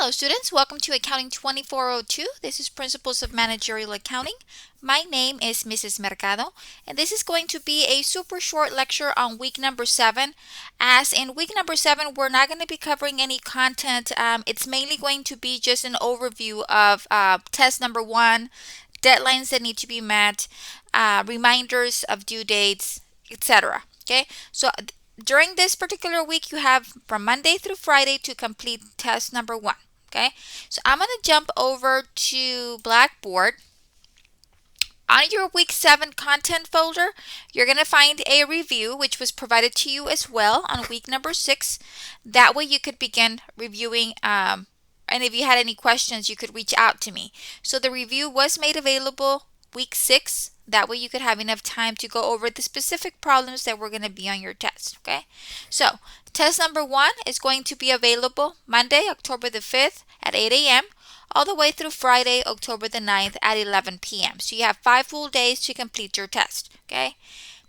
Hello students, welcome to Accounting 2402. This is Principles of Managerial Accounting. My name is Mrs. Mercado, and this is going to be a super short lecture on week number 7. As in week number 7, we're not going to be covering any content. It's mainly going to be just an overview of test number 1, deadlines that need to be met, reminders of due dates, etc. Okay, so during this particular week, you have from Monday through Friday to complete test number 1. Okay, so I'm going to jump over to Blackboard. On your week 7 content folder, you're going to find a review which was provided to you as well on week number 6. That way you could begin reviewing, and if you had any questions, you could reach out to me. So the review was made available week 6. That way you could have enough time to go over the specific problems that were going to be on your test. Okay, so test number 1 is going to be available Monday, October the 5th at 8 a.m. all the way through Friday, October the 9th at 11 p.m. So you have 5 full days to complete your test. Okay,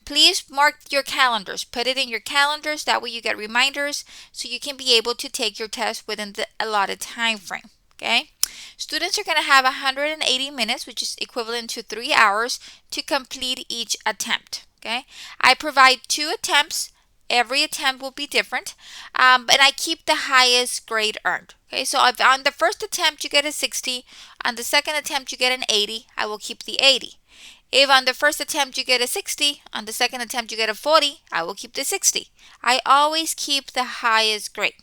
please mark your calendars. Put it in your calendars. That way you get reminders so you can be able to take your test within the allotted time frame. Okay, students are going to have 180 minutes, which is equivalent to 3 hours, to complete each attempt. Okay, I provide 2 attempts. Every attempt will be different, and I keep the highest grade earned. Okay, so if on the first attempt you get a 60, on the second attempt you get an 80, I will keep the 80. If on the first attempt you get a 60, on the second attempt you get a 40, I will keep the 60. I always keep the highest grade.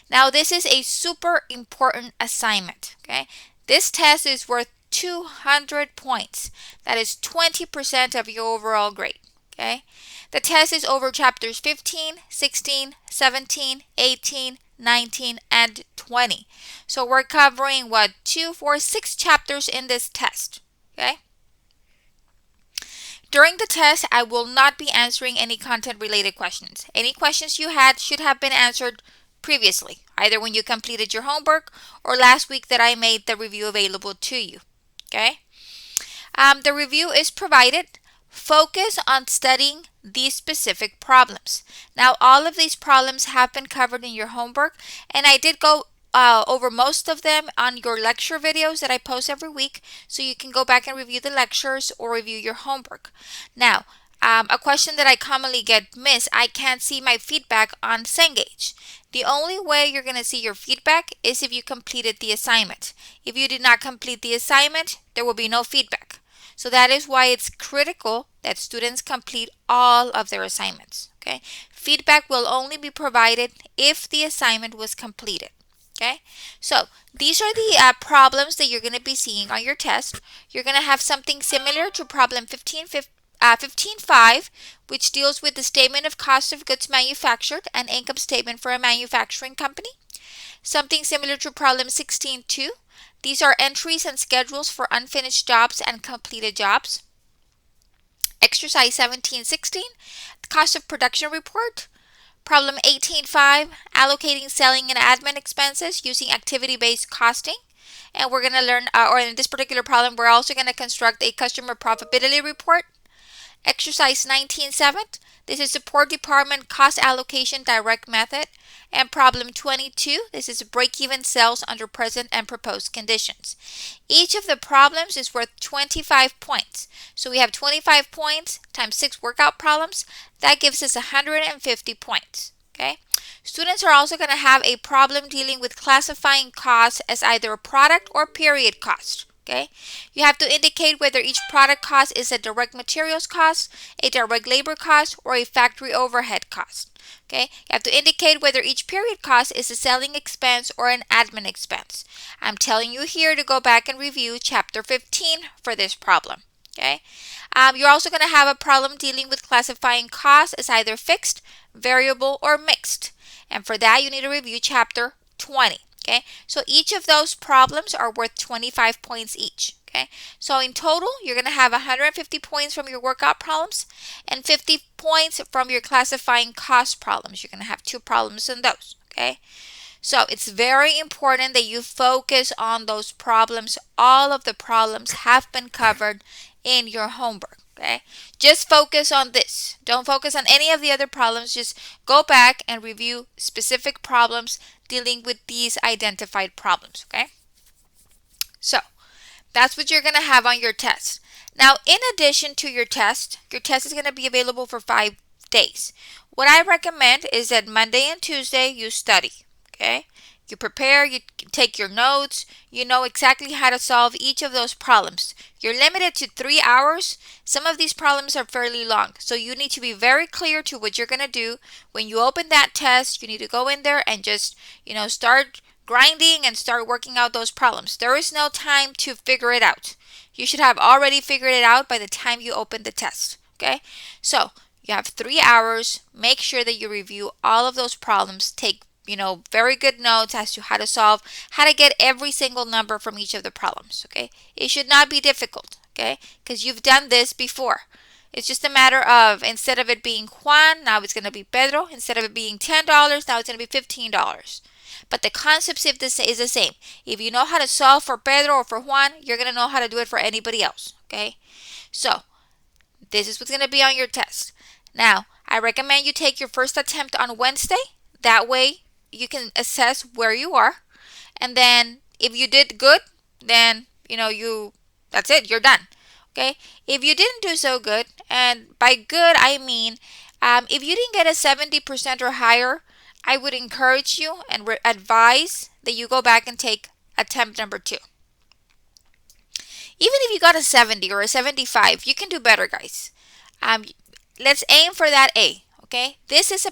Now, this is a super important assignment. Okay, this test is worth 200 points. That is 20% of your overall grade. Okay, the test is over chapters 15, 16, 17, 18, 19, and 20. So we're covering 2, 4, 6 chapters in this test. Okay. During the test, I will not be answering any content-related questions. Any questions you had should have been answered previously, either when you completed your homework or last week that I made the review available to you. Okay? The review is provided. Focus on studying these specific problems. Now, all of these problems have been covered in your homework, and I did go over most of them on your lecture videos that I post every week, so you can go back and review the lectures or review your homework. Now, a question that I commonly get missed, I can't see my feedback on Cengage. The only way you're going to see your feedback is if you completed the assignment. If you did not complete the assignment, there will be no feedback. So that is why it's critical that students complete all of their assignments. Okay? Feedback will only be provided if the assignment was completed. Okay? So these are the problems that you're going to be seeing on your test. You're going to have something similar to problem 15.5, which deals with the statement of cost of goods manufactured and income statement for a manufacturing company. Something similar to problem 16.2. These are entries and schedules for unfinished jobs and completed jobs. Exercise 17.16, the cost of production report. Problem 18.5, allocating selling and admin expenses using activity-based costing. And we're going to learn, or in this particular problem, we're also going to construct a customer profitability report. Exercise 19.7, this is support department cost allocation direct method. And problem 22, this is break-even sales under present and proposed conditions. Each of the problems is worth 25 points. So we have 25 points times 6 workout problems. That gives us 150 points. Okay. Students are also going to have a problem dealing with classifying costs as either a product or period cost. Okay, you have to indicate whether each product cost is a direct materials cost, a direct labor cost, or a factory overhead cost. Okay, you have to indicate whether each period cost is a selling expense or an admin expense. I'm telling you here to go back and review chapter 15 for this problem. Okay, you're also going to have a problem dealing with classifying costs as either fixed, variable, or mixed. And for that, you need to review chapter 20. Okay, so each of those problems are worth 25 points each. Okay, so in total, you're going to have 150 points from your workout problems and 50 points from your classifying cost problems. You're going to have 2 problems in those. Okay, so it's very important that you focus on those problems. All of the problems have been covered in your homework. Okay? Just focus on this. Don't focus on any of the other problems. Just go back and review specific problems dealing with these identified problems. Okay? So, that's what you're going to have on your test. Now, in addition to your test is going to be available for 5 days. What I recommend is that Monday and Tuesday you study, okay? You prepare, you take your notes, you know exactly how to solve each of those problems. You're limited to 3 hours. Some of these problems are fairly long, so you need to be very clear to what you're going to do. When you open that test, you need to go in there and just, start grinding and start working out those problems. There is no time to figure it out. You should have already figured it out by the time you open the test. Okay? So you have 3 hours. Make sure that you review all of those problems. Take, very good notes as to how to solve, how to get every single number from each of the problems. Okay? It should not be difficult. Okay? Because you've done this before. It's just a matter of, instead of it being Juan, now it's going to be Pedro. Instead of it being $10, now it's going to be $15. But the concept is the same. If you know how to solve for Pedro or for Juan, you're going to know how to do it for anybody else. Okay? So, this is what's going to be on your test. Now, I recommend you take your first attempt on Wednesday. That way, you can assess where you are. And then, if you did good, then, that's it. You're done. Okay? If you didn't do so good, and by good, I mean, if you didn't get a 70% or higher, I would encourage you and advise that you go back and take attempt number 2. Even if you got a 70 or a 75, you can do better, guys. Let's aim for that A, okay? This is a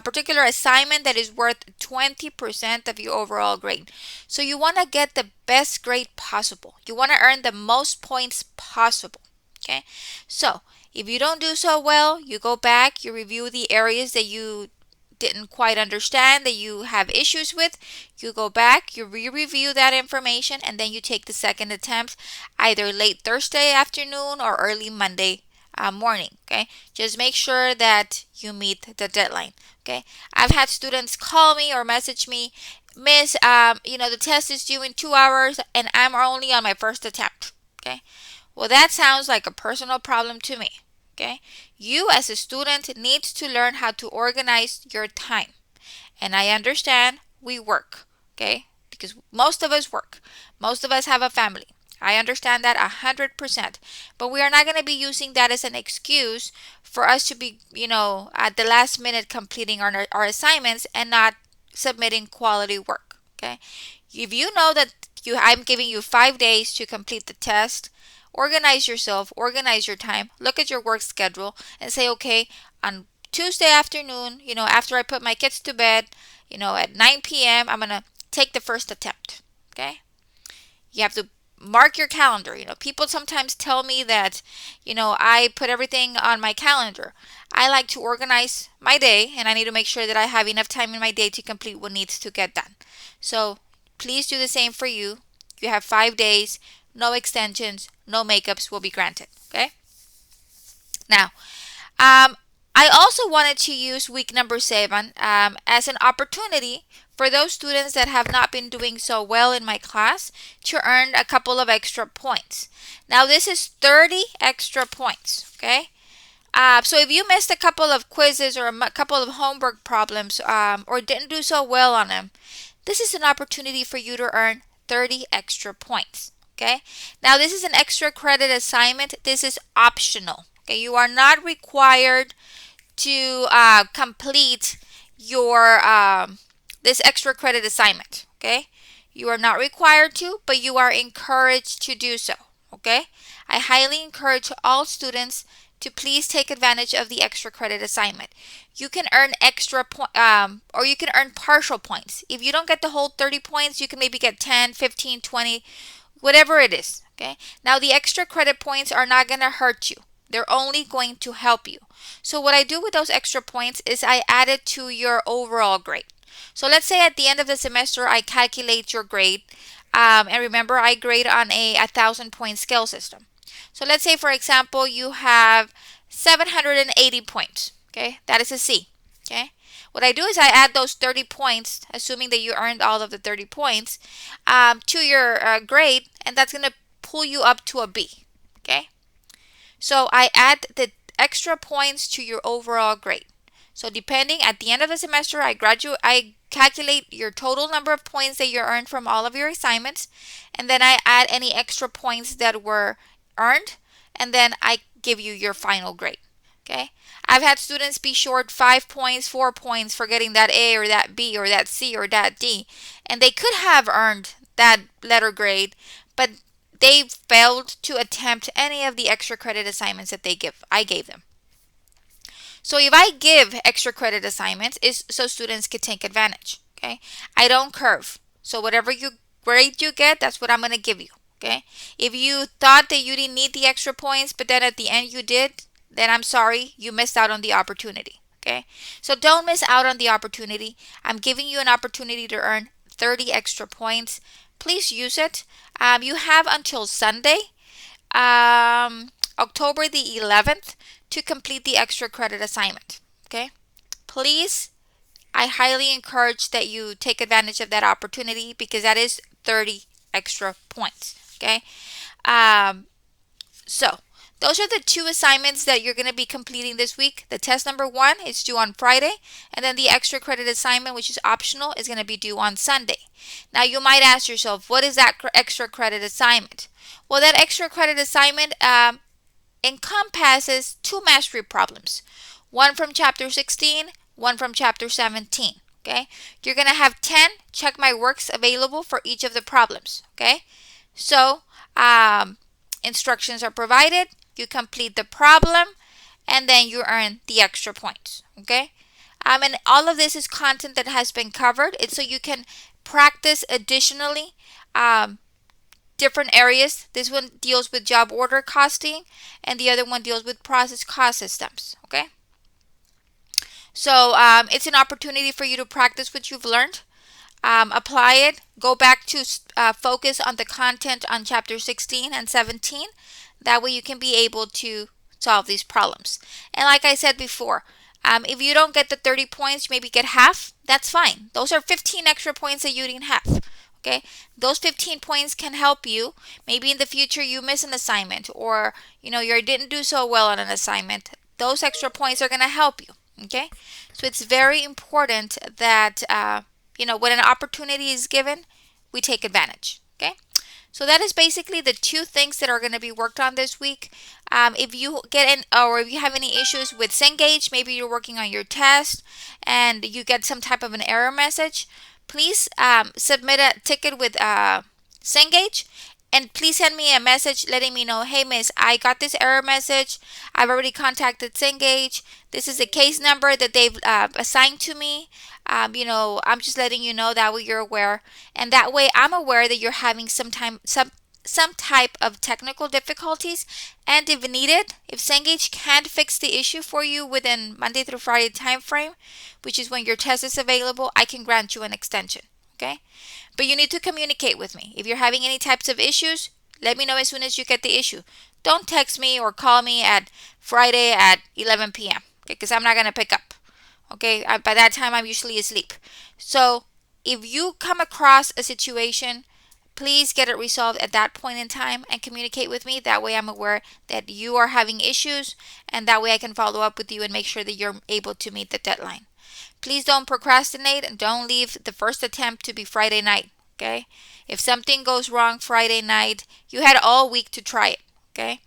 particular assignment that is worth 20% of your overall grade. So you want to get the best grade possible. You want to earn the most points possible, okay? So if you don't do so well, you go back, you review the areas that you didn't quite understand, that you have issues with. You go back, you re-review that information, and then you take the second attempt either late Thursday afternoon or early Monday morning. Okay, just make sure that you meet the deadline. Okay, I've had students call me or message me, Miss, the test is due in 2 hours and I'm only on my first attempt. Okay, well, that sounds like a personal problem to me. Okay, you as a student needs to learn how to organize your time. And I understand we work, okay, because most of us work. Most of us have a family. I understand that 100%. But we are not going to be using that as an excuse for us to be, at the last minute completing our assignments and not submitting quality work. Okay. If you know that I'm giving you 5 days to complete the test, organize yourself, organize your time, look at your work schedule and say, okay, on Tuesday afternoon, after I put my kids to bed, at 9 p.m., I'm going to take the first attempt. Okay. You have to mark your calendar. People sometimes tell me that, I put everything on my calendar. I like to organize my day and I need to make sure that I have enough time in my day to complete what needs to get done. So please do the same for you. You have 5 days, no extensions, no makeups will be granted. Okay. Now, I also wanted to use week number 7 as an opportunity for those students that have not been doing so well in my class to earn a couple of extra points. Now, this is 30 extra points, okay? So if you missed a couple of quizzes or a couple of homework problems or didn't do so well on them, this is an opportunity for you to earn 30 extra points, okay? Now, this is an extra credit assignment. This is optional, okay? You are not required to complete your this extra credit assignment. Okay, you are not required to, but you are encouraged to do so. Okay, I highly encourage all students to please take advantage of the extra credit assignment. You can earn extra or you can earn partial points. If you don't get the whole 30 points, you can maybe get 10, 15, 20, whatever it is. Okay, now the extra credit points are not going to hurt you. They're only going to help you. So what I do with those extra points is I add it to your overall grade. So let's say at the end of the semester, I calculate your grade. And remember, I grade on a 1,000-point scale system. So let's say, for example, you have 780 points. Okay, that is a C. Okay, what I do is I add those 30 points, assuming that you earned all of the 30 points, to your grade, and that's going to pull you up to a B. Okay. So I add the extra points to your overall grade. So depending at the end of the semester, I calculate your total number of points that you earned from all of your assignments, and then I add any extra points that were earned, and then I give you your final grade. Okay? I've had students be short 5 points, 4 points for getting that A or that B or that C or that D, and they could have earned that letter grade, but they failed to attempt any of the extra credit assignments that I gave them. So if I give extra credit assignments, is so students can take advantage. Okay, I don't curve. So whatever grade you get, that's what I'm gonna give you. Okay, if you thought that you didn't need the extra points, but then at the end you did, then I'm sorry, you missed out on the opportunity. Okay, so don't miss out on the opportunity. I'm giving you an opportunity to earn 30 extra points. Please use it. You have until Sunday, October the 11th, to complete the extra credit assignment. Okay, please, I highly encourage that you take advantage of that opportunity because that is 30 extra points. Okay, um, so those are the two assignments that you're going to be completing this week. The test number 1 is due on Friday, and then the extra credit assignment, which is optional, is going to be due on Sunday. Now you might ask yourself, what is that extra credit assignment? Well, that extra credit assignment encompasses 2 mastery problems, one from chapter 16, one from chapter 17. Okay, you're going to have 10 check my works available for each of the problems. Okay, so instructions are provided, you complete the problem, and then you earn the extra points. Okay, and all of this is content that has been covered. It's so you can practice additionally different areas. This one deals with job order costing, and the other one deals with process cost systems. Okay, so it's an opportunity for you to practice what you've learned, apply it, go back to focus on the content on chapter 16 and 17. That way you can be able to solve these problems. And like I said before, if you don't get the 30 points, maybe get half, that's fine. Those are 15 extra points that you didn't have. Okay, those 15 points can help you. Maybe in the future you miss an assignment, or you didn't do so well on an assignment. Those extra points are going to help you. Okay, so it's very important that when an opportunity is given, we take advantage. Okay, so that is basically the 2 things that are going to be worked on this week. If you get in, or if you have any issues with Cengage, maybe you're working on your test and you get some type of an error message, please submit a ticket with Cengage, and please send me a message letting me know, hey miss, I got this error message. I've already contacted Cengage. This is a case number that they've assigned to me. I'm just letting you know, that way you're aware, and that way I'm aware that you're having some type of technical difficulties, and if needed, if Cengage can't fix the issue for you within Monday through Friday time frame, which is when your test is available, I can grant you an extension. Okay, but you need to communicate with me. If you're having any types of issues, let me know as soon as you get the issue. Don't text me or call me at Friday at 11 p.m. Okay, because I'm not going to pick up. Okay, by that time I'm usually asleep. So if you come across a situation, please get it resolved at that point in time and communicate with me. That way I'm aware that you are having issues, and that way I can follow up with you and make sure that you're able to meet the deadline. Please don't procrastinate, and don't leave the first attempt to be Friday night. Okay, if something goes wrong Friday night, you had all week to try it. Okay,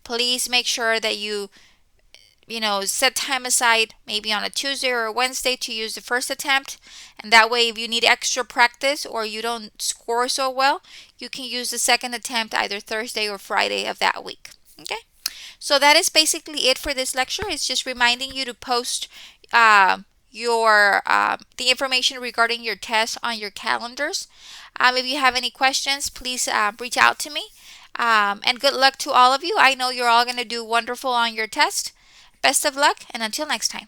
please make sure that you set time aside, maybe on a Tuesday or a Wednesday, to use the first attempt. And that way, if you need extra practice or you don't score so well, you can use the second attempt either Thursday or Friday of that week. Okay, so that is basically it for this lecture. It's just reminding you to post the information regarding your test on your calendars. If you have any questions, please reach out to me. And good luck to all of you. I know you're all going to do wonderful on your test. Best of luck, and until next time.